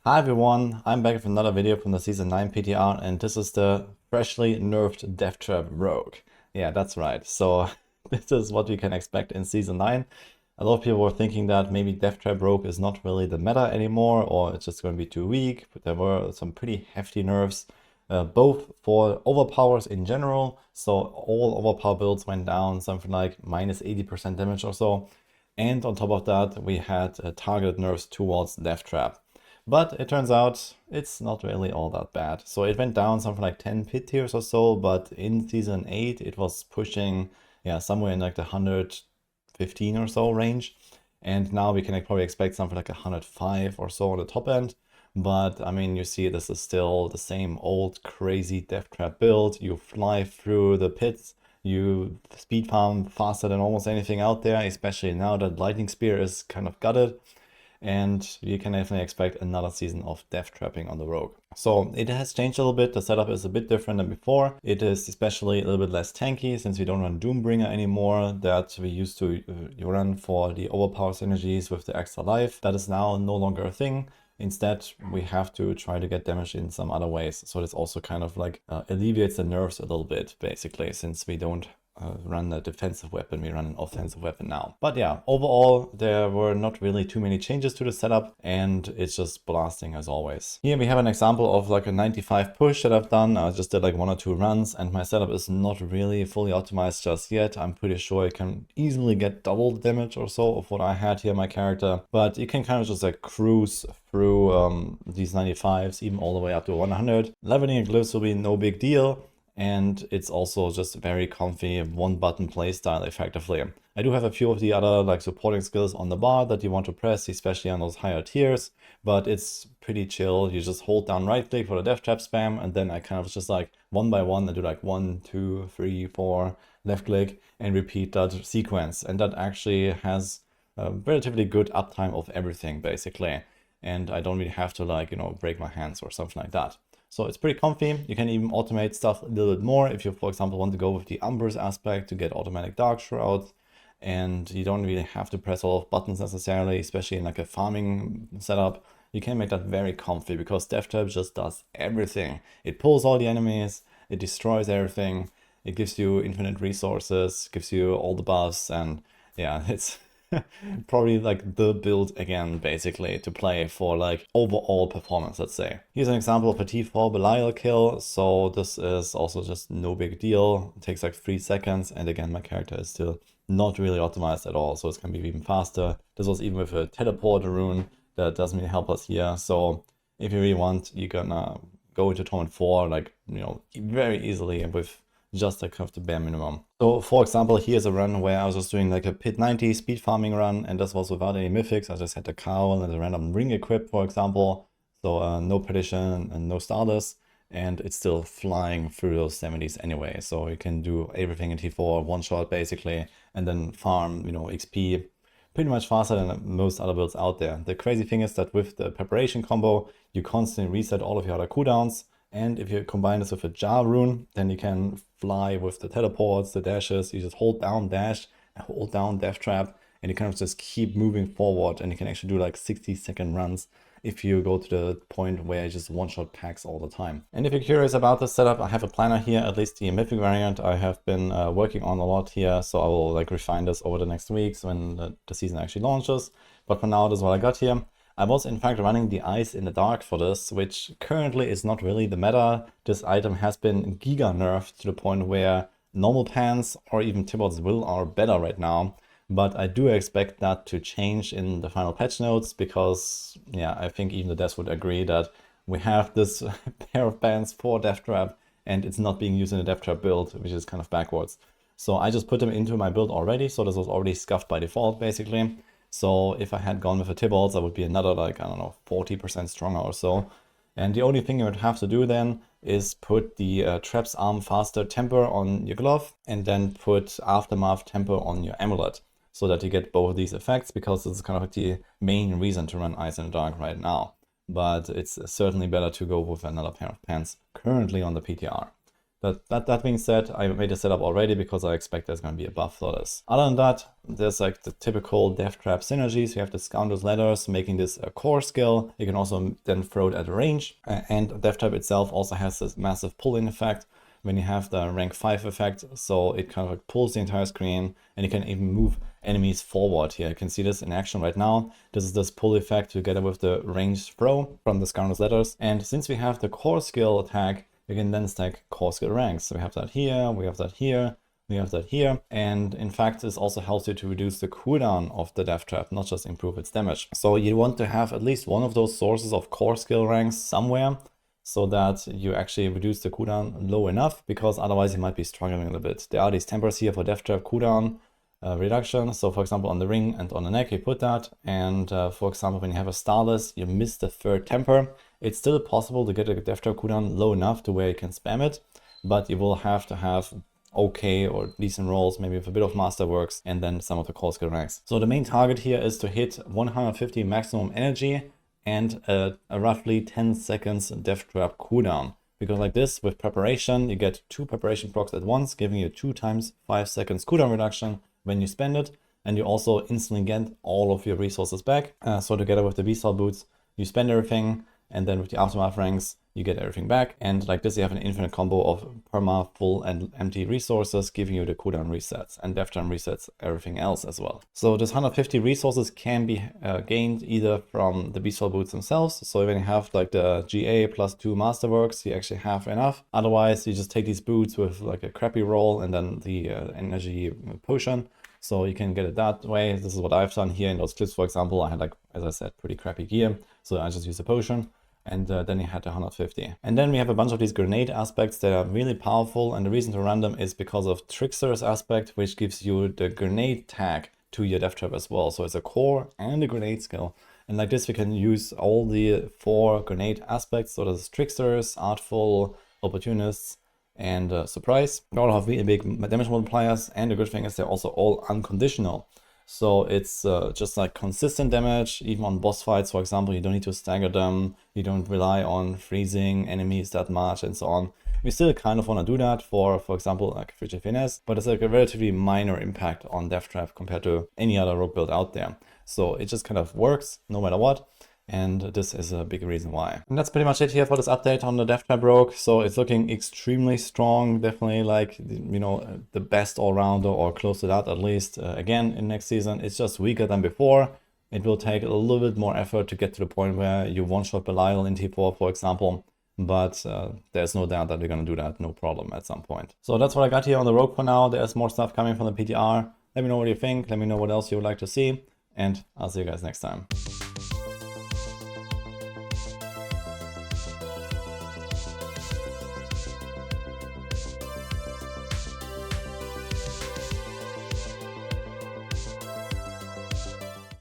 Hi everyone, I'm back with another video from the Season 9 PTR, and this is the freshly nerfed Death Trap Rogue. Yeah, that's right. So this is what we can expect in Season 9. A lot of people were thinking that maybe Death Trap Rogue is not really the meta anymore, or it's just going to be too weak, but there were some pretty hefty nerfs, both for overpowers in general. So all overpower builds went down something like minus 80% damage or so. And on top of that, we had targeted nerfs towards Death Trap. But it turns out it's not really all that bad. So it went down something like 10 pit tiers or so, but in Season 8 it was pushing, yeah, somewhere in like the 115 or so range. And now we can probably expect something like 105 or so on the top end. But I mean, you see this is still the same old crazy Death Trap build. You fly through the pits, you speed farm faster than almost anything out there, especially now that Lightning Spear is kind of gutted. And you can definitely expect another season of death trapping on the rogue. So it has changed a little bit. The setup is a bit different than before. It is especially a little bit less tanky since we don't run Doombringer anymore that we used to run for the overpower synergies with the extra life. That is now no longer a thing. Instead, we have to try to get damage in some other ways. So this also kind of like alleviates the nerves a little bit, basically, since we don't run a defensive weapon, we run an offensive weapon now. But yeah, overall, there were not really too many changes to the setup, and it's just blasting as always. Here we have an example of like a 95 push that I've done. I just did like 1 or 2 runs, and my setup is not really fully optimized just yet. I'm pretty sure I can easily get double the damage or so of what I had here in my character, but you can kind of just like cruise through these 95s, even all the way up to 100. Leveling glyphs will be no big deal. And it's also just very comfy, one-button playstyle effectively. I do have a few of the other like supporting skills on the bar that you want to press, especially on those higher tiers, but it's pretty chill. You just hold down right click for the death trap spam, and then I kind of just like one by one, I do like 1, 2, 3, 4, left click, and repeat that sequence. And that actually has a relatively good uptime of everything, basically. And I don't really have to like, break my hands or something like that. So it's pretty comfy. You can even automate stuff a little bit more if you, for example, want to go with the Umbrus aspect to get automatic Dark Shroud. And you don't really have to press a lot of buttons necessarily, especially in like a farming setup. You can make that very comfy because Death Trap just does everything. It pulls all the enemies, it destroys everything, it gives you infinite resources, gives you all the buffs, and yeah, it's probably like the build again, basically, to play for like overall performance, let's say. Here's an example of a T4 Belial kill. So this is also just no big deal. It takes like 3 seconds. And again, my character is still not really optimized at all. So it's gonna be even faster. This was even with a teleport rune that doesn't really help us here. So if you really want, you're gonna go into Torment 4, like, very easily with just like kind of the bare minimum. So for example, here's a run where I was just doing like a pit 90 speed farming run, and this was without any mythics. I just had the cowl and a random ring equipped, for example. So no perdition and no starters, and it's still flying through those 70s anyway. So you can do everything in T4 one shot basically, and then farm, XP pretty much faster than most other builds out there. The crazy thing is that with the preparation combo, you constantly reset all of your other cooldowns. And if you combine this with a jar rune, then you can fly with the teleports, the dashes. You just hold down dash and hold down death trap, and you kind of just keep moving forward. And you can actually do like 60-second runs if you go to the point where you just one-shot packs all the time. And if you're curious about this setup, I have a planner here, at least the mythic variant I have been working on a lot here. So I will like refine this over the next weeks when the season actually launches. But for now, this is what I got here. I was in fact running the Eyes in the Dark for this, which currently is not really the meta. This item has been giga nerfed to the point where normal pants or even Tibbot's Will are better right now. But I do expect that to change in the final patch notes because, yeah, I think even the devs would agree that we have this pair of pants for Death Trap and it's not being used in the Death Trap build, which is kind of backwards. So I just put them into my build already, so this was already scuffed by default, basically. So if I had gone with a Tibbalts, I would be another, like, I don't know, 40% stronger or so. And the only thing you would have to do then is put the Traps Arm Faster Temper on your glove and then put Aftermath Temper on your amulet so that you get both of these effects, because this is kind of like the main reason to run Eyes in the Dark right now. But it's certainly better to go with another pair of pants currently on the PTR. That being said, I made a setup already because I expect there's going to be a buff for this. Other than that, there's like the typical death trap synergies. You have the Scoundrel's Ladders, making this a core skill. You can also then throw it at range. And death trap itself also has this massive pull-in effect when you have the rank 5 effect. So it kind of like pulls the entire screen, and you can even move enemies forward here. You can see this in action right now. This is this pull effect together with the ranged throw from the Scoundrel's Ladders. And since we have the core skill attack, we can then stack core skill ranks. So we have that here, we have that here, we have that here. And in fact, this also helps you to reduce the cooldown of the death trap, not just improve its damage. So you want to have at least one of those sources of core skill ranks somewhere, so that you actually reduce the cooldown low enough, because otherwise you might be struggling a little bit. There are these tempers here for death trap cooldown reduction. So for example, on the ring and on the neck, you put that. And for example, when you have a Starless, you miss the third temper. It's still possible to get a death trap cooldown low enough to where you can spam it, but you will have to have okay or decent rolls, maybe with a bit of masterworks, and then some of the core skill ranks. So the main target here is to hit 150 maximum energy and a roughly 10 seconds death trap cooldown. Because like this, with preparation, you get 2 preparation procs at once, giving you 2 times 5 seconds cooldown reduction when you spend it, and you also instantly get all of your resources back. So together with the Beastall boots, you spend everything, and then with the Aftermath ranks, you get everything back. And like this, you have an infinite combo of perma, full, and empty resources, giving you the cooldown resets, and death time resets everything else as well. So this 150 resources can be gained either from the Beastall boots themselves. So when you have like the GA plus 2 masterworks, you actually have enough. Otherwise, you just take these boots with like a crappy roll and then the energy potion. So you can get it that way. This is what I've done here in those clips. For example, I had, like, as I said, pretty crappy gear. So I just used a potion, and then you had the 150. And then we have a bunch of these grenade aspects that are really powerful. And the reason to run them is because of Trickster's aspect, which gives you the grenade tag to your death trap as well. So it's a core and a grenade skill. And like this, we can use all the 4 grenade aspects. So there's Tricksters, Artful, Opportunists, and Surprise. They all have really big damage multipliers, and the good thing is they're also all unconditional. So it's just like consistent damage, even on boss fights, for example. You don't need to stagger them, you don't rely on freezing enemies that much, and so on. We still kind of want to do that for example, like Frigid Finesse, but it's like a relatively minor impact on death trap compared to any other rogue build out there. So it just kind of works no matter what. And this is a big reason why. And that's pretty much it here for this update on the death trap rogue. So it's looking extremely strong, definitely like, you know, the best all-rounder or close to that at least. Again, in next season, it's just weaker than before. It will take a little bit more effort to get to the point where you one-shot Belial in T4, for example. But there's no doubt that we're going to do that, no problem at some point. So that's what I got here on the rogue for now. There's more stuff coming from the PTR. Let me know what you think. Let me know what else you would like to see. And I'll see you guys next time.